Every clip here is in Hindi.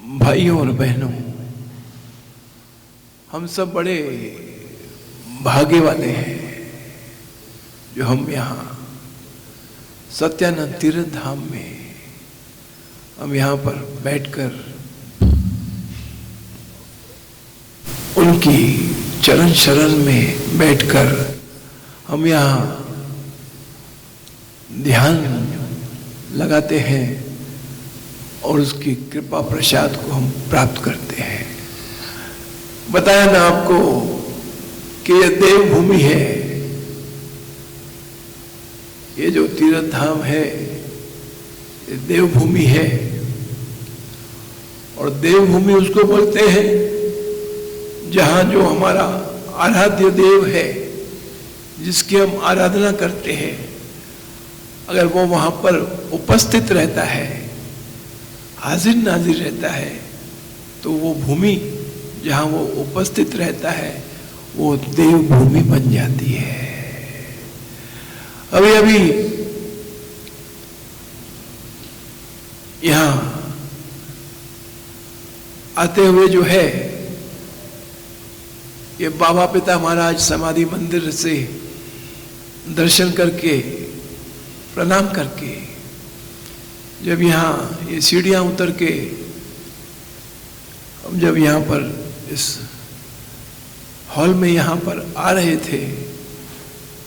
भाइयों और बहनों, हम सब बड़े भाग्य वाले हैं जो हम यहाँ सत्यानंद तीर्थ धाम में हम यहाँ पर बैठकर उनकी चरण शरण में बैठकर हम यहाँ ध्यान लगाते हैं और उसकी कृपा प्रसाद को हम प्राप्त करते हैं। बताया ना आपको कि यह देवभूमि है, ये जो तीर्थ धाम है ये देवभूमि है। और देवभूमि उसको बोलते हैं जहां जो हमारा आराध्य देव है, जिसकी हम आराधना करते हैं, अगर वो वहां पर उपस्थित रहता है, हाजिर नाजिर रहता है, तो वो भूमि जहां वो उपस्थित रहता है वो देवभूमि बन जाती है। अभी अभी यहां आते हुए जो है ये बाबा पिता महाराज समाधि मंदिर से दर्शन करके प्रणाम करके जब यहाँ ये सीढ़ियाँ उतर के हम जब यहाँ पर इस हॉल में यहाँ पर आ रहे थे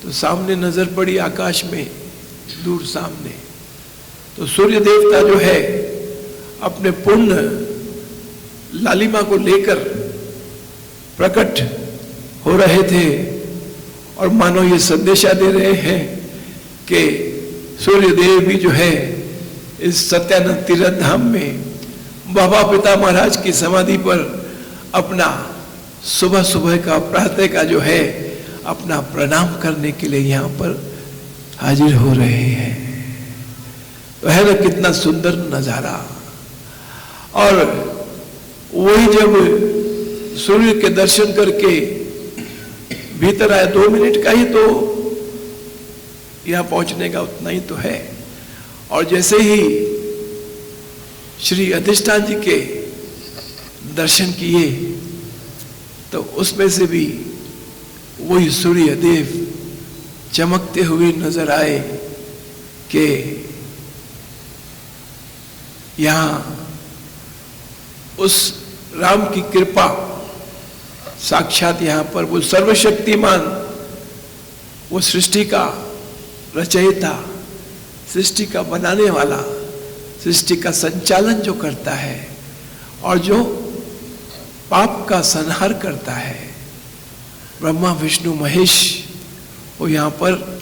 तो सामने नजर पड़ी आकाश में, दूर सामने, तो सूर्य देवता जो है अपने पूर्ण लालिमा को लेकर प्रकट हो रहे थे और मानो ये संदेशा दे रहे हैं कि सूर्य देव भी जो है इस सत्यानंद तीर्थ धाम में बाबा पिता महाराज की समाधि पर अपना सुबह सुबह का प्रातः का जो है अपना प्रणाम करने के लिए यहाँ पर हाजिर हो रहे हैं। तो है ना कितना सुंदर नजारा। और वही जब सूर्य के दर्शन करके भीतर आए, 2 मिनट का ही तो यहाँ पहुंचने का उतना ही तो है। और जैसे ही श्री अधिष्ठान जी के दर्शन किए तो उसमें से भी वही सूर्य देव चमकते हुए नजर आए कि यहाँ उस राम की कृपा साक्षात यहाँ पर वो सर्वशक्तिमान, वो सृष्टि का रचयिता, सृष्टि का बनाने वाला, सृष्टि का संचालन जो करता है और जो पाप का संहार करता है, ब्रह्मा विष्णु महेश, वो यहाँ पर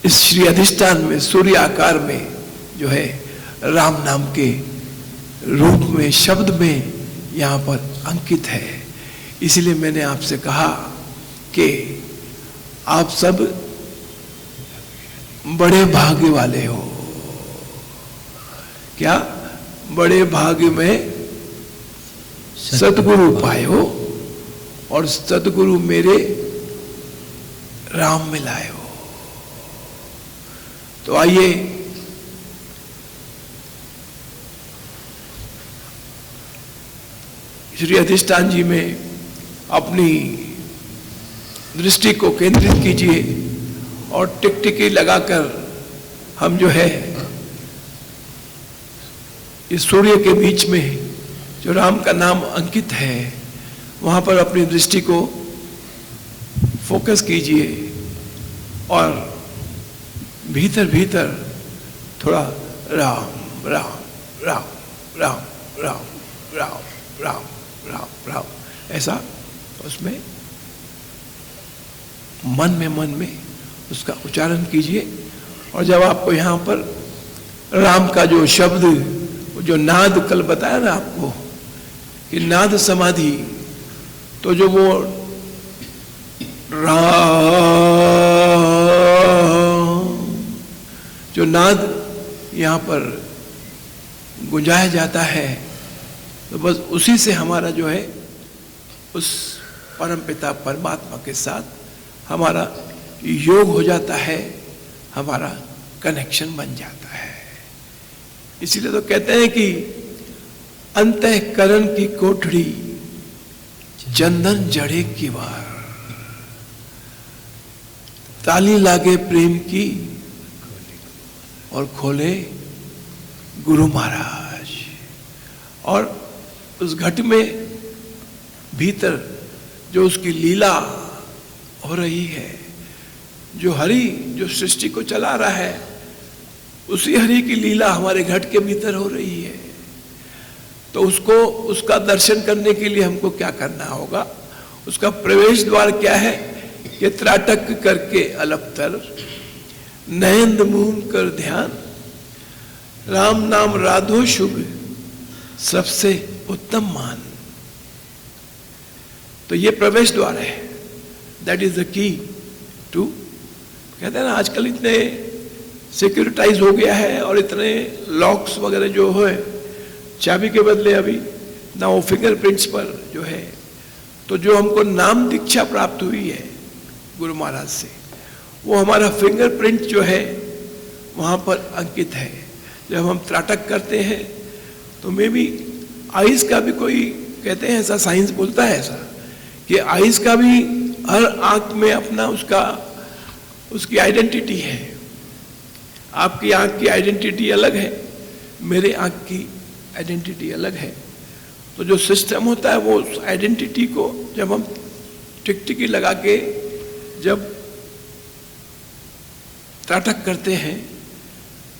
इस श्री अधिष्ठान में सूर्य आकार में जो है राम नाम के रूप में, शब्द में यहाँ पर अंकित है। इसलिए मैंने आपसे कहा कि आप सब बड़े भाग्य वाले हो। क्या? बड़े भाग्य में सतगुरु पाए हो और सतगुरु मेरे राम मिलाए हो। तो आइए श्री अधिष्ठान जी में अपनी दृष्टि को केंद्रित कीजिए और टिकटिकी लगाकर हम जो है इस सूर्य के बीच में जो राम का नाम अंकित है वहां पर अपनी दृष्टि को फोकस कीजिए और भीतर भीतर थोड़ा राम राम राम राम राम राम राम राम राम ऐसा उसमें मन में उसका उच्चारण कीजिए। और जब आपको यहाँ पर राम का जो शब्द, जो नाद कल बताया ना आपको कि नाद समाधि, तो जो वो राम जो नाद यहाँ पर गुंजाया जाता है, तो बस उसी से हमारा जो है उस परमपिता परमात्मा के साथ हमारा योग हो जाता है, हमारा कनेक्शन बन जाता है। इसीलिए तो कहते हैं कि अंतःकरण की कोठड़ी चंदन जड़े की वार, ताली लागे प्रेम की और खोले गुरु महाराज। और उस घट में भीतर जो उसकी लीला हो रही है, जो हरि जो सृष्टि को चला रहा है, उसी हरि की लीला हमारे घट के भीतर हो रही है। तो उसको, उसका दर्शन करने के लिए हमको क्या करना होगा? उसका प्रवेश द्वार क्या है कि त्राटक करके अलपतर, नयन मूम कर ध्यान, राम नाम राधो शुभ सबसे उत्तम मान। तो ये प्रवेश द्वार है, that is the key to. कहते हैं ना आजकल इतने सिक्योरिटाइज हो गया है और इतने लॉक्स वगैरह जो है, चाबी के बदले अभी ना वो फिंगरप्रिंट्स पर जो है, तो जो हमको नाम दीक्षा प्राप्त हुई है गुरु महाराज से, वो हमारा फिंगरप्रिंट जो है वहाँ पर अंकित है। जब हम त्राटक करते हैं तो मे बी आइज का भी कोई, कहते हैं ऐसा, साइंस बोलता है ऐसा कि आइज का भी हर आंख में अपना उसकी आइडेंटिटी है। आपकी आंख की आइडेंटिटी अलग है, मेरे आंख की आइडेंटिटी अलग है। तो जो सिस्टम होता है वो उस आइडेंटिटी को जब हम टिकटिकी लगा के जब त्राटक करते हैं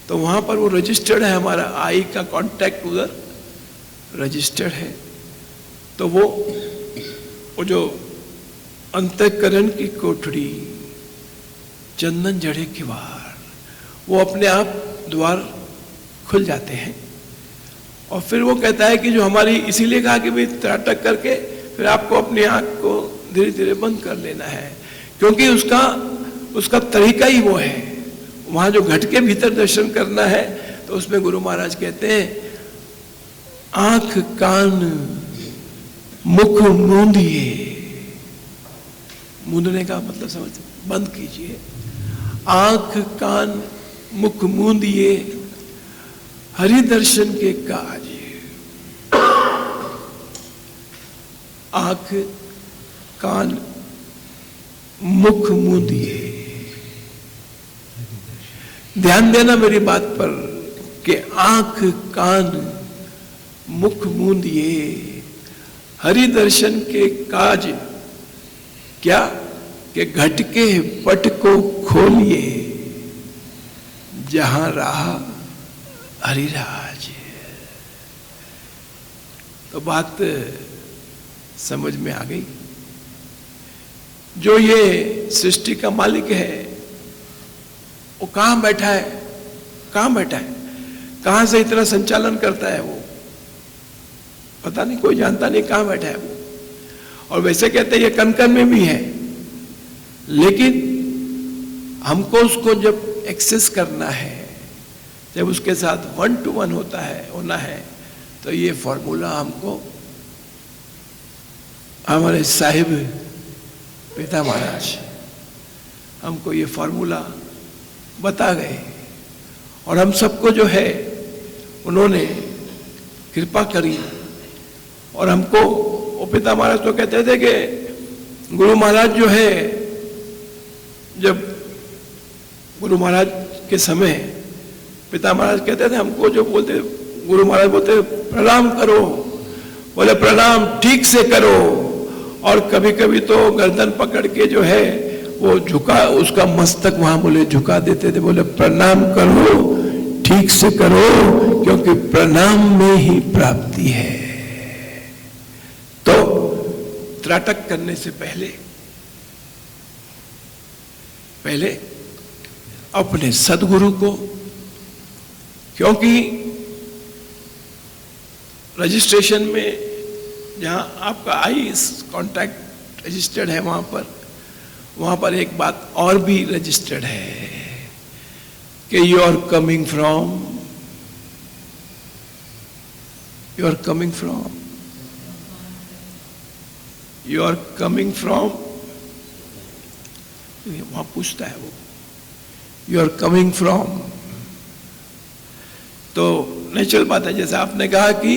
तो वहां पर वो रजिस्टर्ड है, हमारा आई का कांटेक्ट उधर रजिस्टर्ड है। तो वो जो अंतःकरण की कोठड़ी चंदन जड़े की वार, वो अपने आप द्वार खुल जाते हैं। और फिर वो कहता है कि जो हमारी, इसीलिए कहा कि भाई त्राटक करके फिर आपको अपनी आंख को धीरे धीरे बंद कर लेना है, क्योंकि उसका तरीका ही वो है। वहां जो घट के भीतर दर्शन करना है तो उसमें गुरु महाराज कहते हैं आंख कान मुख मूंदिए, मूंदने का मतलब समझ, बंद कीजिए। आंख कान मुख मूंदिए हरि दर्शन के काज, आंख कान मुख मूंदिए। ध्यान देना मेरी बात पर कि आंख कान मुख मूंदिए हरि दर्शन के काज, क्या कि घट के पट को खोलिए जहां रहा हरिराज। तो बात समझ में आ गई। जो ये सृष्टि का मालिक है वो कहां बैठा है, कहां बैठा है, कहां से इतना संचालन करता है, वो पता नहीं, कोई जानता नहीं कहां बैठा है वो। और वैसे कहते हैं ये कण कण में भी है, लेकिन हमको उसको जब एक्सेस करना है, जब उसके साथ 1 to 1 होना है, तो ये फॉर्मूला हमको हमारे साहिब पिता महाराज हमको ये फॉर्मूला बता गए। और हम सबको जो है उन्होंने कृपा करी। और हमको वो पिता महाराज तो कहते थे कि गुरु महाराज जो है, जब गुरु महाराज के समय पिता महाराज कहते थे हमको, जो बोलते गुरु महाराज बोलते प्रणाम करो, बोले प्रणाम ठीक से करो। और कभी कभी तो गर्दन पकड़ के जो है वो झुका, उसका मस्तक वहां बोले झुका देते थे, बोले प्रणाम करो ठीक से करो, क्योंकि प्रणाम में ही प्राप्ति है। तो त्राटक करने से पहले अपने सदगुरु को, क्योंकि रजिस्ट्रेशन में जहां आपका आईज कॉन्टैक्ट रजिस्टर्ड है, वहां पर एक बात और भी रजिस्टर्ड है कि यू आर कमिंग फ्रॉम, वहां पूछता है वो, यू आर कमिंग फ्रॉम। तो नेचुरल बात है, जैसे आपने कहा कि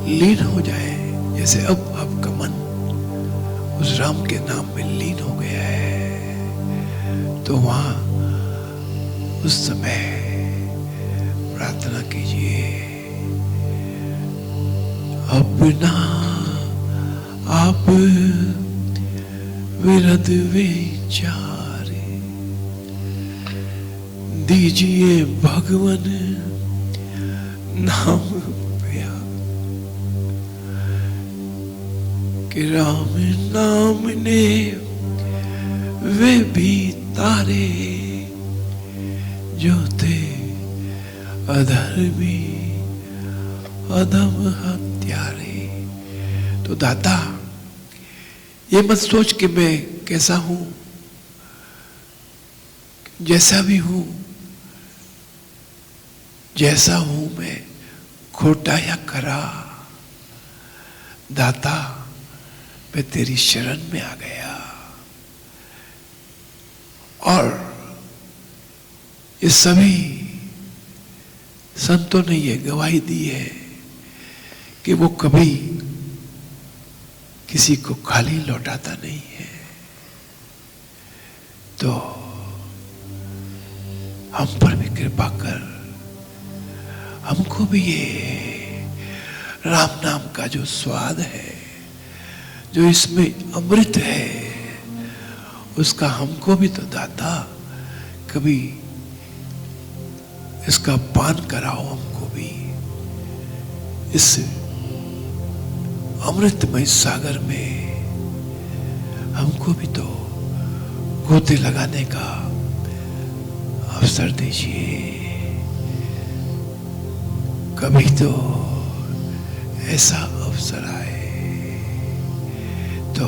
लीन हो जाए, जैसे अब आपका मन उस राम के नाम में लीन हो गया है, तो वहां उस समय प्रार्थना कीजिए, अपना आप विरद विचारे दीजिए भगवन नाम प्यार, कि राम नाम ने वे भी तारे जो थे अधर्मी अधम हत्यारे। तो दाता, ये मत सोच कि मैं कैसा हूं, जैसा भी हूं, जैसा हूं मैं, खोटा या खरा, दाता मैं तेरी शरण में आ गया। और ये सभी संतों ने ये गवाही दी है कि वो कभी किसी को खाली लौटाता नहीं है। तो हम पर भी कृपा कर, हमको भी ये राम नाम का जो स्वाद है, जो इसमें अमृत है, उसका हमको भी तो दाता कभी इसका पान कराओ, हमको भी इस अमृतमय सागर में हमको भी तो गोते लगाने का अवसर दीजिए। कभी तो ऐसा अवसर आए तो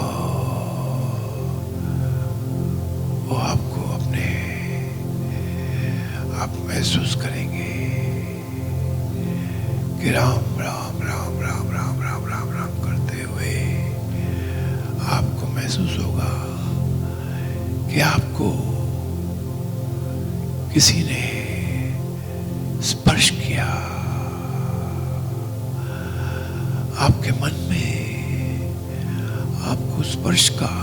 वो आपको अपने आप महसूस करेंगे कि राम राम राम राम राम राम राम राम करते हुए आपको महसूस होगा कि आपको किसी ने स्पर्श किया, आपके मन में आपको स्पर्श का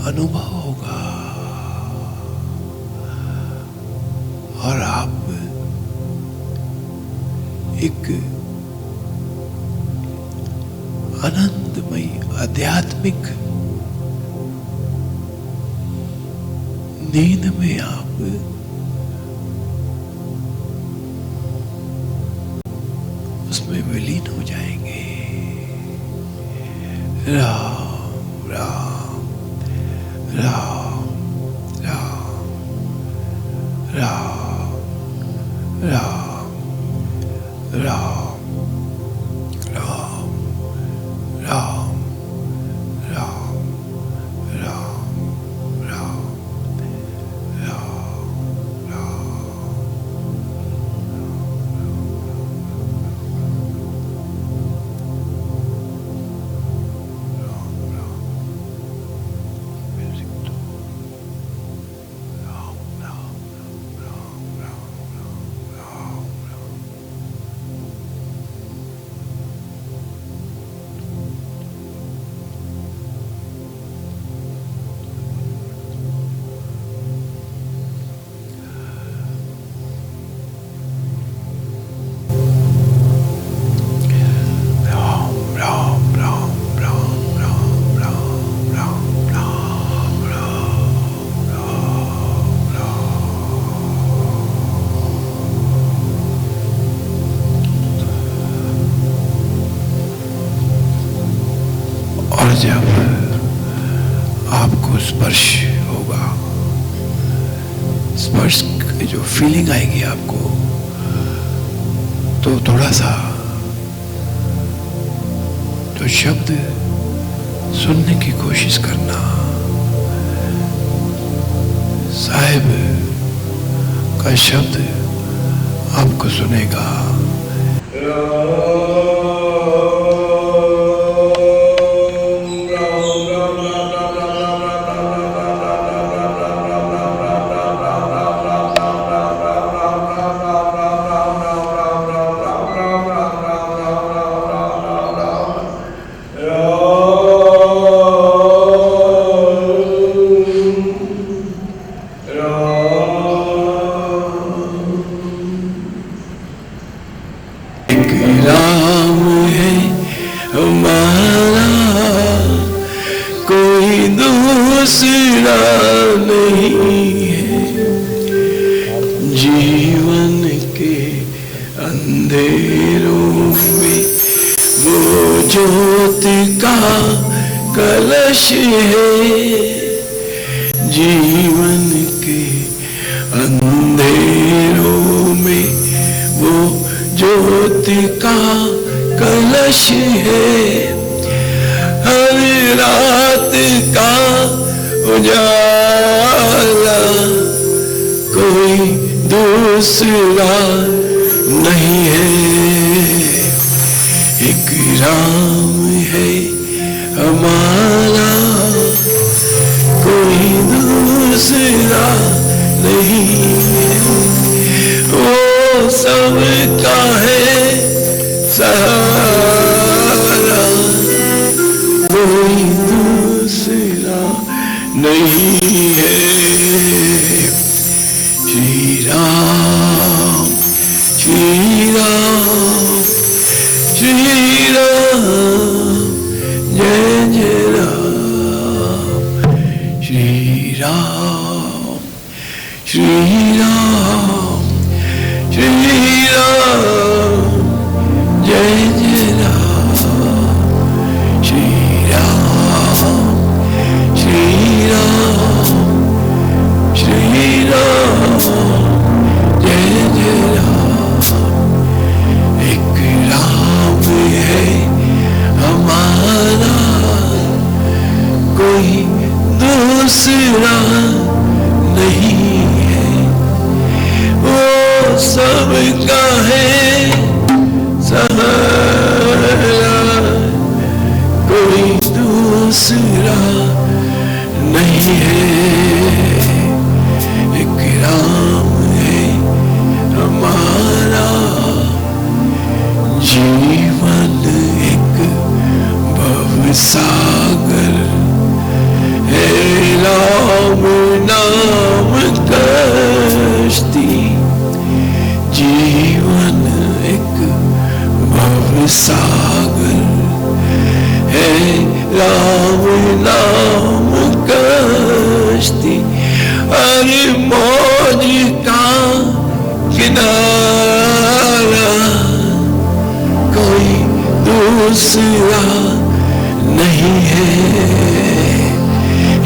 अनुभव होगा और आप एक आनंदमयी आध्यात्मिक नींद में आप उसमें विलीन हो जाएंगे। राम राम राम राम राम राम राम राम राम राम राम राम जब आपको स्पर्श होगा, स्पर्श की जो फीलिंग आएगी आपको, तो थोड़ा सा तो शब्द सुनने की कोशिश करना। साहिब का शब्द आपको सुनेगा। दूसरा नहीं है, जीवन के अंधेरों में वो ज्योति का कलश है, जीवन के अंधेरों में वो ज्योति का कलश है, हर रात का उजाला कोई दूसरा नहीं है, एक राम है हमारा, कोई दूसरा नहीं है, वो सबका है सहारा, कोई दूसरा नहीं है। श्री राम श्री राम श्री राम जय जय राम, श्री राम श्री राम श्री राम जय जय राम, श्री राम श्री राम श्री राम जय जय राम, एक राम है हमारा, कोई दूसरा नहीं है, वो सबका है सहारा, कोई दूसरा नहीं है, एक राम है हमारा, जीवन एक भवसागर है, राम नाम कश्ती, जीवन एक भवसागर है, राम नाम कश्ती, अरे मौज का किनारा कोई दूसरा नहीं है,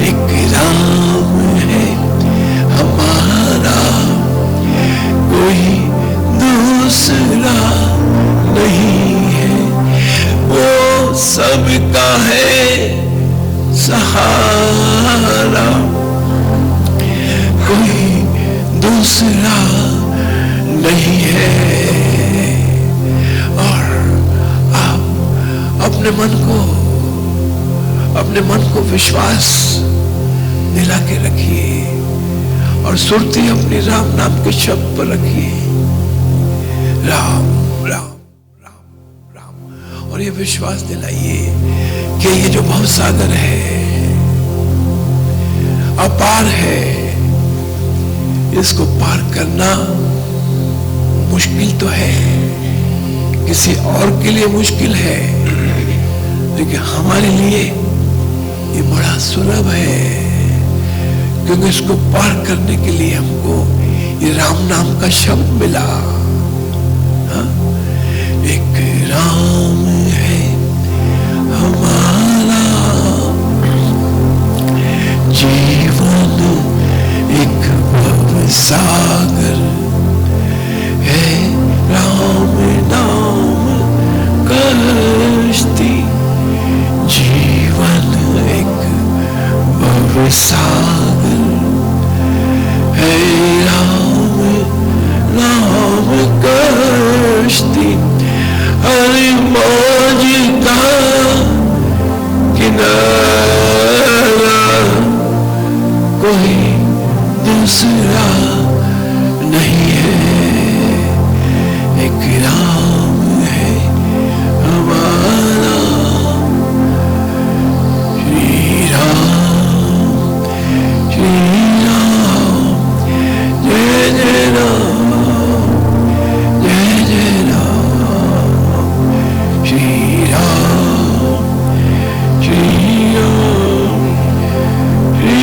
एक राम है हमारा, कोई दूसरा नहीं है, वो सबका है सहारा, कोई दूसरा नहीं है। और आप अपने मन को विश्वास दिला के रखिए और सुरती अपनी राम नाम के शब्द पर रखिए, राम राम राम राम, और ये विश्वास दिलाइए कि ये जो भवसागर है अपार है, इसको पार करना मुश्किल तो है, किसी और के लिए मुश्किल है, लेकिन हमारे लिए ये बड़ा सुलभ है, क्योंकि इसको पार करने के लिए हमको ये राम नाम का शब्द मिला। हाँ? एक राम है हमारा, जीवन एक भवसागर है, राम नाम कश्ती, जीवन एक भवसागर है, राम नाम कश्ती, हरि मौज का किनारा कोई दूसरा नहीं है, एक राम है हमारा, श्री राम श्री राम जय जय राम जय जय राम, श्री राम श्री राम श्री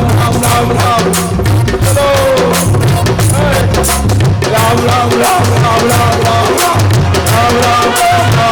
राम राम राम चलो राम राम राम राम राम राम राम राम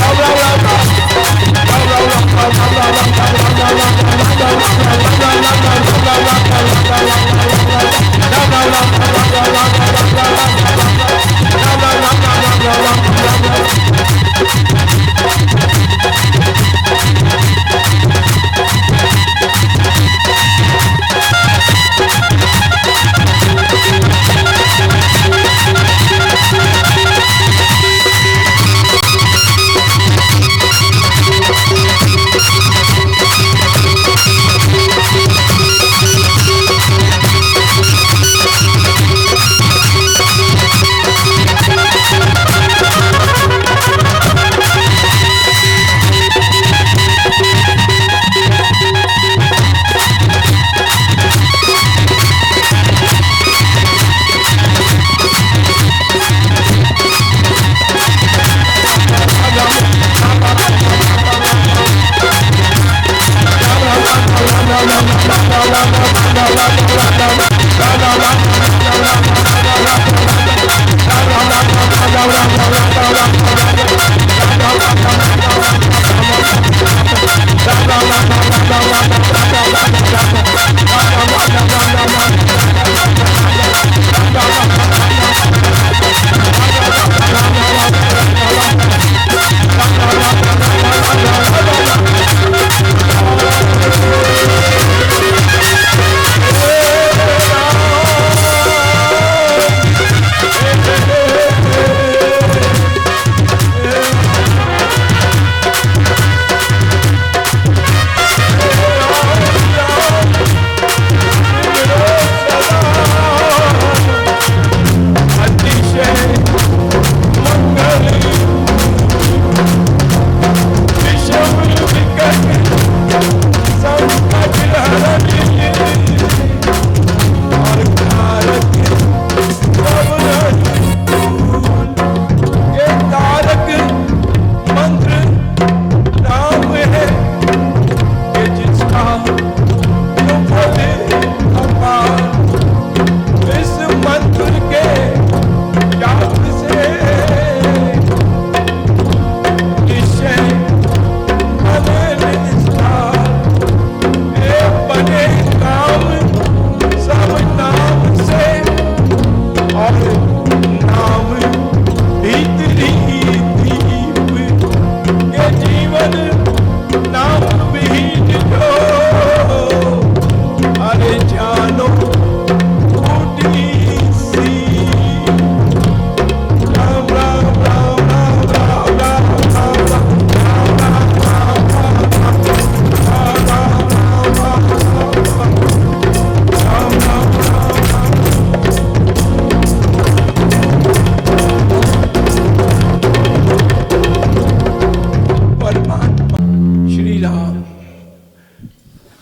राम राम राम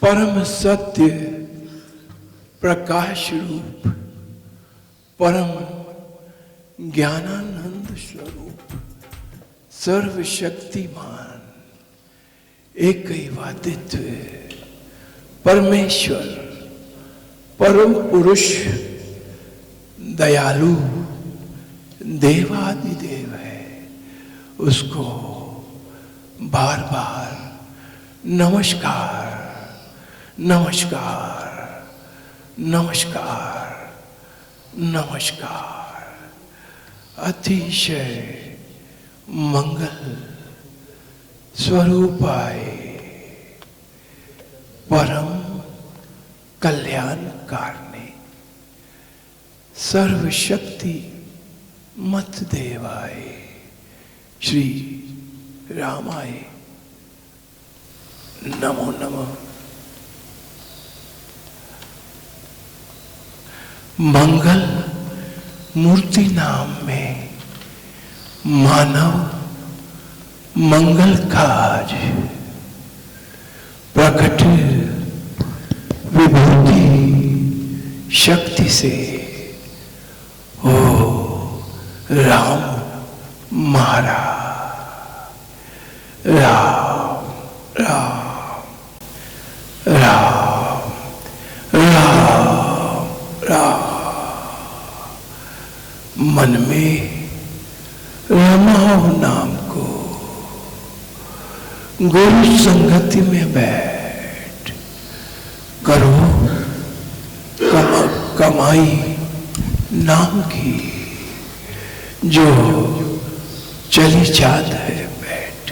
परम सत्य प्रकाश रूप परम ज्ञानानंद स्वरूप सर्वशक्तिमान एकैवादित्व परमेश्वर परम पुरुष दयालु देवादिदेव है, उसको बार बार नमस्कार नमस्कार नमस्कार नमस्कार। अतिशय मंगल स्वरूपाय परम कल्याणकारणे सर्वशक्ति मत देवाय श्री रामाय नमो नमः। मंगल मूर्ति नाम में मानव मंगल काज प्रकट विभूति शक्ति से हो राम महाराज राम राम राम राम राम। मन में रमाओ नाम को, गुरु संगति में बैठ करो कमाई नाम की, जो चली जात है बैठ।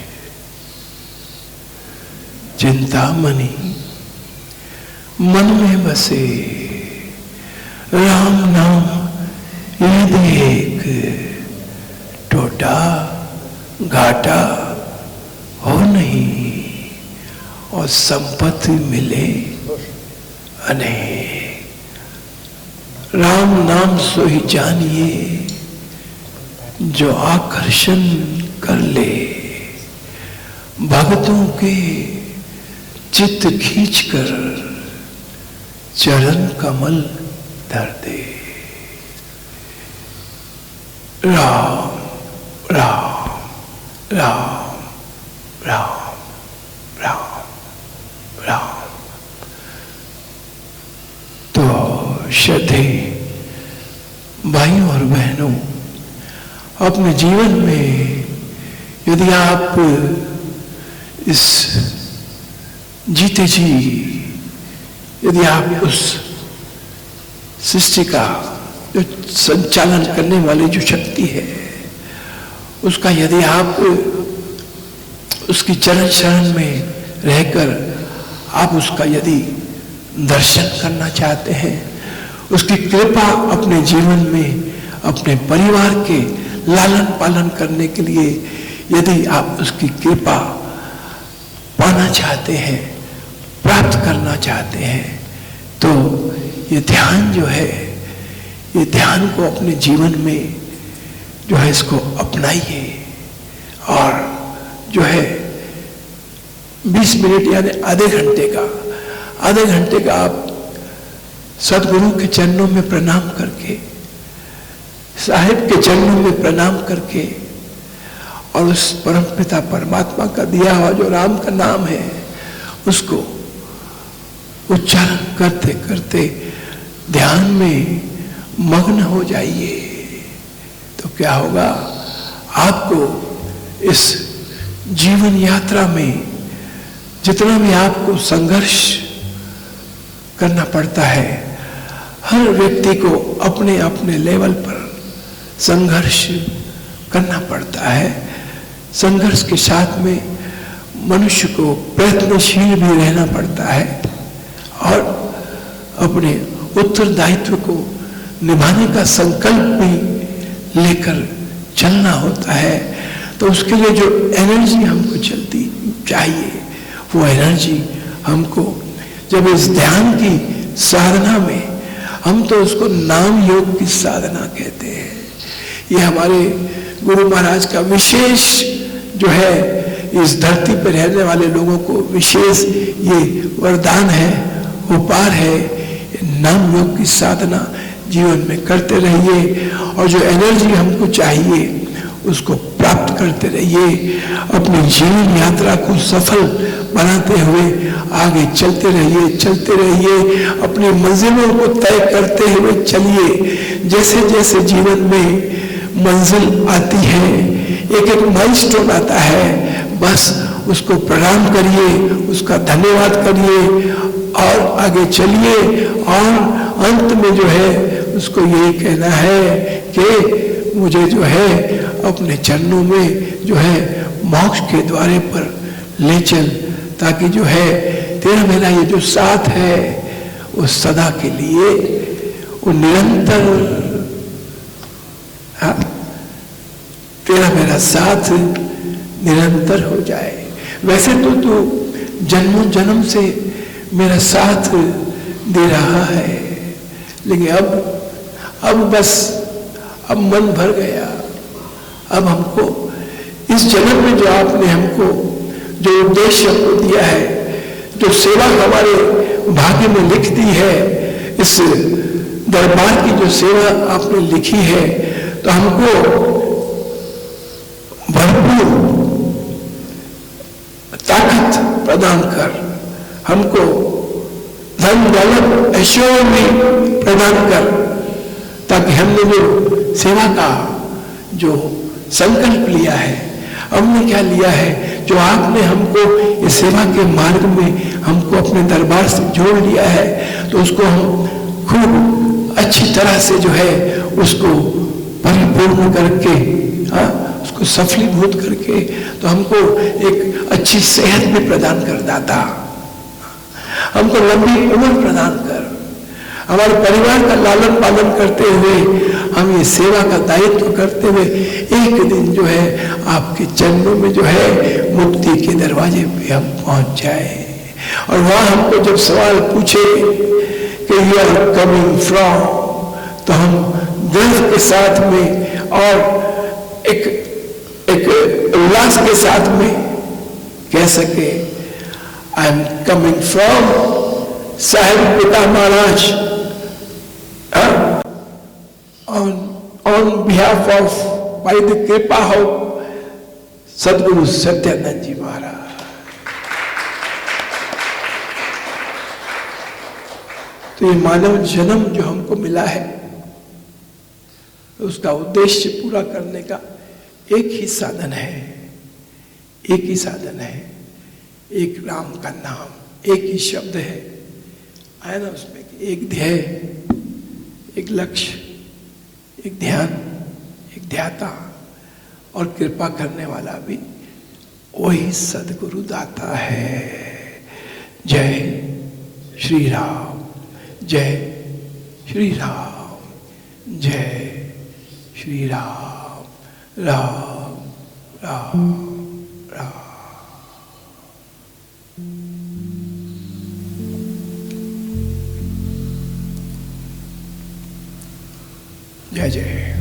चिंतामणि मन में बसे राम नाम ये देख, टोटा घाटा हो नहीं और संपत्ति मिले अनेक। राम नाम सो ही जानिए जो आकर्षण कर ले, भक्तों के चित्त खींचकर चरण कमल धर दे। राम राम राम राम राम राम। तो श्रद्धे भाइयों और बहनों, अपने जीवन में यदि आप इस जीते जी यदि आप उस सृष्टि का जो संचालन करने वाली जो शक्ति है उसका यदि आप उसकी चरण शरण में रहकर आप उसका यदि दर्शन करना चाहते हैं, उसकी कृपा अपने जीवन में अपने परिवार के लालन पालन करने के लिए यदि आप उसकी कृपा पाना चाहते हैं, प्राप्त करना चाहते हैं, तो ये ध्यान जो है, ये ध्यान को अपने जीवन में जो है इसको अपनाइए और जो है 20 मिनट यानी आधे घंटे का आप सदगुरु के चरणों में प्रणाम करके, साहिब के चरणों में प्रणाम करके और उस परमपिता परमात्मा का दिया हुआ जो राम का नाम है उसको उच्चारण करते करते ध्यान में मग्न हो जाइए। तो क्या होगा, आपको इस जीवन यात्रा में जितना भी आपको संघर्ष करना पड़ता है, हर व्यक्ति को अपने अपने लेवल पर संघर्ष करना पड़ता है। संघर्ष के साथ में मनुष्य को प्रयत्नशील भी रहना पड़ता है और अपने उत्तरदायित्व को निभाने का संकल्प भी लेकर चलना होता है। तो उसके लिए जो एनर्जी हमको चलती चाहिए, वो एनर्जी हमको जब इस ध्यान की साधना में, हम तो उसको नाम योग की साधना कहते हैं, ये हमारे गुरु महाराज का विशेष जो है इस धरती पर रहने वाले लोगों को विशेष ये वरदान है, उपहार है। नाम योग की साधना जीवन में करते रहिए और जो एनर्जी हमको चाहिए उसको प्राप्त करते रहिए। अपनी जीवन यात्रा को सफल बनाते हुए आगे चलते रहिए। अपनी मंजिलों को तय करते हुए चलिए। जैसे जैसे जीवन में मंजिल आती है, एक एक माइलस्टोन आता है, बस उसको प्रणाम करिए, उसका धन्यवाद करिए और आगे चलिए। और अंत में जो है उसको यही कहना है कि मुझे जो है अपने चरणों में जो है मोक्ष के द्वारे पर ले चल, ताकि जो है तेरा मेरा ये जो साथ है वो सदा के लिए, वो निरंतर, हाँ, तेरा मेरा साथ निरंतर हो जाए। वैसे तो तू जन्मों जन्म से मेरा साथ दे रहा है, लेकिन अब बस अब मन भर गया। अब हमको इस जन्म में जो आपने हमको जो उद्देश्य हमको दिया है, जो सेवा हमारे भाग्य में लिख दी है, इस दरबार की जो सेवा आपने लिखी है, तो हमको भरपूर ताकत प्रदान कर, हमको धन दौलत ऐश्वर्य में प्रदान कर, ताकि हमने जो सेवा का जो संकल्प लिया है, हमने क्या लिया है, जो आपने हमको इस सेवा के मार्ग में हमको अपने दरबार से जोड़ लिया है, तो उसको हम खूब अच्छी तरह से जो है उसको परिपूर्ण करके, हाँ, उसको सफलीभूत करके, तो हमको एक अच्छी सेहत भी प्रदान कर दाता, हमको लंबी उम्र प्रदान कर, हमारे परिवार का लालन पालन करते हुए, हम ये सेवा का दायित्व करते हुए एक दिन जो है आपके चरणों में जो है मुक्ति के दरवाजे पे हम पहुंच जाए। और वहां हमको जब सवाल पूछे कि यू आर कमिंग फ्रॉम, तो हम गर्व के साथ में और एक उल्लास के साथ में कह सके, I am coming from Sahib पिता महाराज, on behalf of, by the कृपा of सदगुरु सत्यानंद जी महाराज। तो ये मानव जन्म जो हमको मिला है, उसका उद्देश्य पूरा करने का एक ही साधन है, एक ही साधन है, एक राम का नाम, एक ही शब्द है, आया ना उसमें, एक ध्येय, एक लक्ष्य, एक ध्यान, एक ध्याता, और कृपा करने वाला भी वही सदगुरु दाता है। जय श्री राम, जय श्री राम, जय श्री राम, राम राम राम। जय जय।